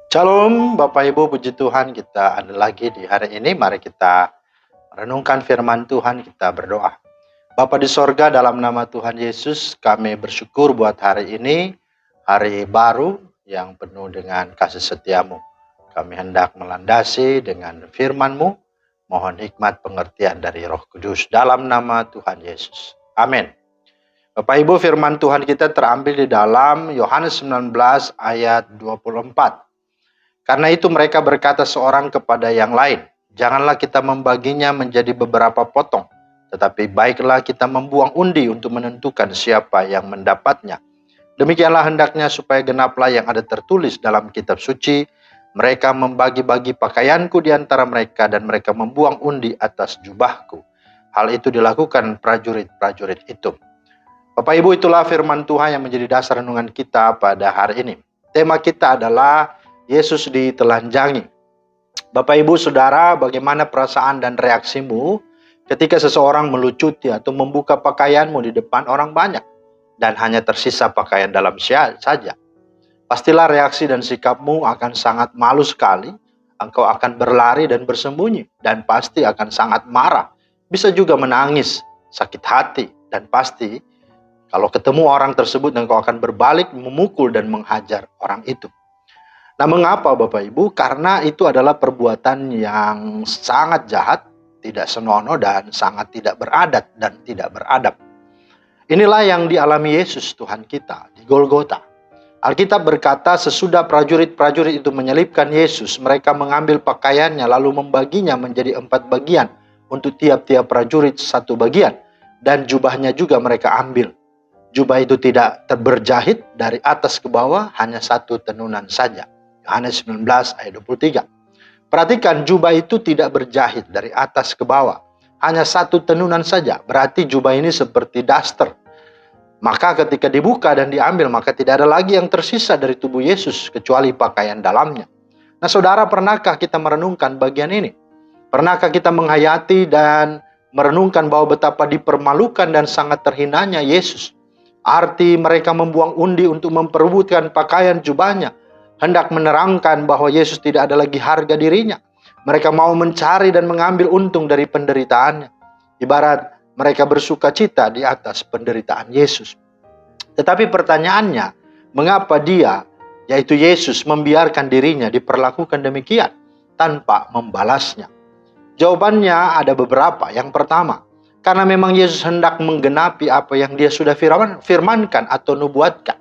Shalom Bapak Ibu, puji Tuhan, kita ada lagi di hari ini. Mari kita renungkan firman Tuhan, kita berdoa. Bapa di sorga, dalam nama Tuhan Yesus, kami bersyukur buat hari ini, hari baru yang penuh dengan kasih setiamu. Kami hendak melandasi dengan firman-Mu, mohon hikmat pengertian dari Roh Kudus, dalam nama Tuhan Yesus. Amin. Bapak Ibu, firman Tuhan kita terambil di dalam Yohanes 19 ayat 24. Karena itu mereka berkata seorang kepada yang lain, janganlah kita membaginya menjadi beberapa potong, tetapi baiklah kita membuang undi untuk menentukan siapa yang mendapatnya. Demikianlah hendaknya supaya genaplah yang ada tertulis dalam kitab suci, mereka membagi-bagi pakaianku di antara mereka dan mereka membuang undi atas jubahku. Hal itu dilakukan prajurit-prajurit itu. Bapak Ibu, itulah firman Tuhan yang menjadi dasar renungan kita pada hari ini. Tema kita adalah Yesus ditelanjangi. Bapak Ibu Saudara, bagaimana perasaan dan reaksimu ketika seseorang melucuti atau membuka pakaianmu di depan orang banyak dan hanya tersisa pakaian dalam saja? Pastilah reaksi dan sikapmu akan sangat malu sekali. Engkau akan berlari dan bersembunyi dan pasti akan sangat marah. Bisa juga menangis, sakit hati, dan pasti kalau ketemu orang tersebut engkau akan berbalik memukul dan menghajar orang itu. Nah, mengapa Bapak Ibu? Karena itu adalah perbuatan yang sangat jahat, tidak senonoh, dan sangat tidak beradat dan tidak beradab. Inilah yang dialami Yesus Tuhan kita di Golgota. Alkitab berkata sesudah prajurit-prajurit itu menyelibkan Yesus, mereka mengambil pakaiannya lalu membaginya menjadi 4 bagian untuk tiap-tiap prajurit 1 bagian. Dan jubahnya juga mereka ambil. Jubah itu tidak berjahit dari atas ke bawah, hanya 1 tenunan saja. Yohanes 19 ayat 23. Perhatikan, jubah itu tidak berjahit dari atas ke bawah. Hanya 1 tenunan saja. Berarti jubah ini seperti daster. Maka ketika dibuka dan diambil, maka tidak ada lagi yang tersisa dari tubuh Yesus kecuali pakaian dalamnya. Nah saudara, pernahkah kita merenungkan bagian ini? Pernahkah kita menghayati dan merenungkan bahwa betapa dipermalukan dan sangat terhinanya Yesus? Arti mereka membuang undi untuk memperebutkan pakaian jubahnya hendak menerangkan bahwa Yesus tidak ada lagi harga dirinya. Mereka mau mencari dan mengambil untung dari penderitaannya. Ibarat mereka bersuka cita di atas penderitaan Yesus. Tetapi pertanyaannya, mengapa dia, yaitu Yesus, membiarkan dirinya diperlakukan demikian tanpa membalasnya? Jawabannya ada beberapa. Yang pertama, karena memang Yesus hendak menggenapi apa yang dia sudah firmankan atau nubuatkan.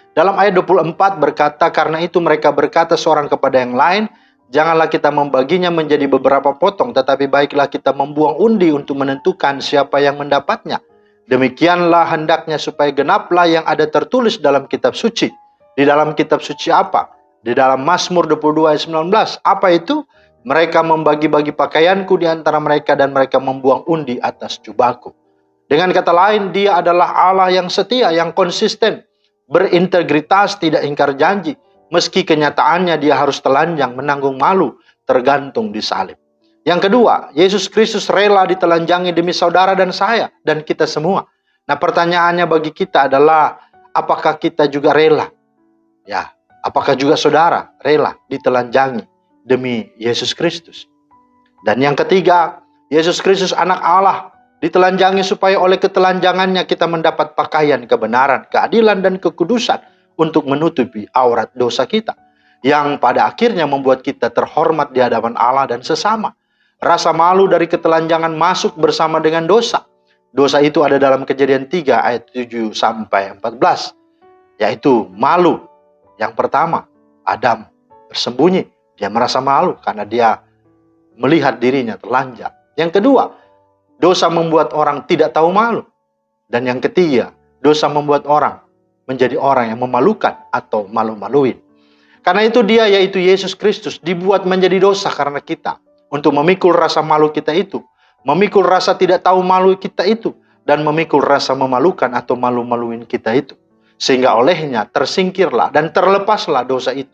Dalam ayat 24 berkata, karena itu mereka berkata seorang kepada yang lain, janganlah kita membaginya menjadi beberapa potong, tetapi baiklah kita membuang undi untuk menentukan siapa yang mendapatnya. Demikianlah hendaknya supaya genaplah yang ada tertulis dalam kitab suci. Di dalam kitab suci apa? Di dalam Mazmur 22 ayat 19. Apa itu? Mereka membagi-bagi pakaianku di antara mereka dan mereka membuang undi atas jubahku. Dengan kata lain, dia adalah Allah yang setia, yang konsisten, berintegritas, tidak ingkar janji. Meski kenyataannya dia harus telanjang, menanggung malu, tergantung di salib. Yang kedua, Yesus Kristus rela ditelanjangi demi saudara dan saya, dan kita semua. Nah pertanyaannya bagi kita adalah, apakah kita juga rela? Ya, apakah juga saudara rela ditelanjangi demi Yesus Kristus? Dan yang ketiga, Yesus Kristus anak Allah, ditelanjangi supaya oleh ketelanjangannya kita mendapat pakaian kebenaran, keadilan, dan kekudusan untuk menutupi aurat dosa kita, yang pada akhirnya membuat kita terhormat di hadapan Allah dan sesama. Rasa malu dari ketelanjangan masuk bersama dengan dosa. Dosa itu ada dalam Kejadian 3 ayat 7 sampai 14, yaitu malu. Yang pertama, Adam bersembunyi, dia merasa malu karena dia melihat dirinya telanjang. Yang kedua, dosa membuat orang tidak tahu malu. Dan yang ketiga, dosa membuat orang menjadi orang yang memalukan atau malu-maluin. Karena itu dia, yaitu Yesus Kristus, dibuat menjadi dosa karena kita. Untuk memikul rasa malu kita itu. Memikul rasa tidak tahu malu kita itu. Dan memikul rasa memalukan atau malu-maluin kita itu. Sehingga olehnya tersingkirlah dan terlepaslah dosa itu.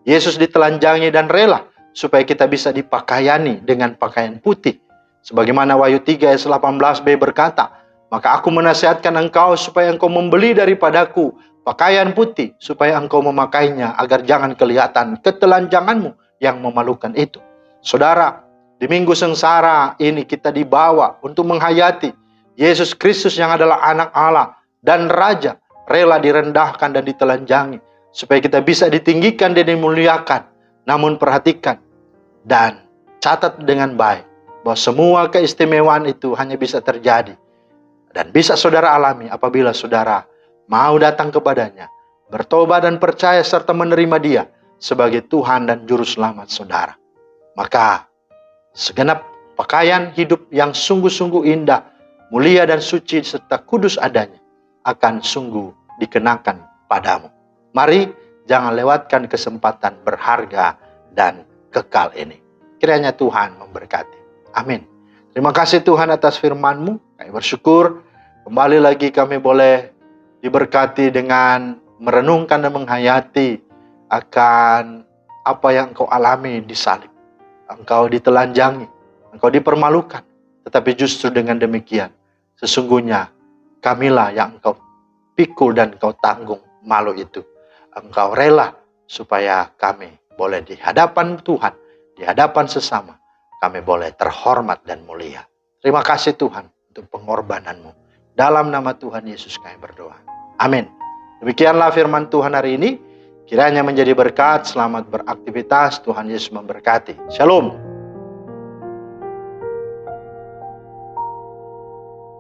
Yesus ditelanjangi dan rela supaya kita bisa dipakaiani dengan pakaian putih. Sebagaimana Wahyu 3 ayat 18b berkata, maka aku menasihatkan engkau supaya engkau membeli daripadaku pakaian putih supaya engkau memakainya agar jangan kelihatan ketelanjanganmu yang memalukan itu. Saudara, di minggu sengsara ini kita dibawa untuk menghayati Yesus Kristus yang adalah anak Allah dan Raja, rela direndahkan dan ditelanjangi supaya kita bisa ditinggikan dan dimuliakan. Namun perhatikan dan catat dengan baik bahwa semua keistimewaan itu hanya bisa terjadi dan bisa saudara alami apabila saudara mau datang kepadanya, bertobat dan percaya serta menerima Dia sebagai Tuhan dan Juru Selamat saudara. Maka segenap pakaian hidup yang sungguh-sungguh indah, mulia dan suci serta kudus adanya akan sungguh dikenakan padamu. Mari jangan lewatkan kesempatan berharga dan kekal ini. Kiranya Tuhan memberkati. Amin. Terima kasih Tuhan atas firman-Mu. Kami bersyukur kembali lagi kami boleh diberkati dengan merenungkan dan menghayati akan apa yang Engkau alami di salib. Engkau ditelanjangi, Engkau dipermalukan. Tetapi justru dengan demikian, sesungguhnya kamilah yang Engkau pikul dan Engkau tanggung malu itu. Engkau rela supaya kami boleh di hadapan Tuhan, di hadapan sesama, kami boleh terhormat dan mulia. Terima kasih Tuhan untuk pengorbanan-Mu. Dalam nama Tuhan Yesus kami berdoa. Amin. Demikianlah firman Tuhan hari ini. Kiranya menjadi berkat, selamat beraktivitas, Tuhan Yesus memberkati. Shalom.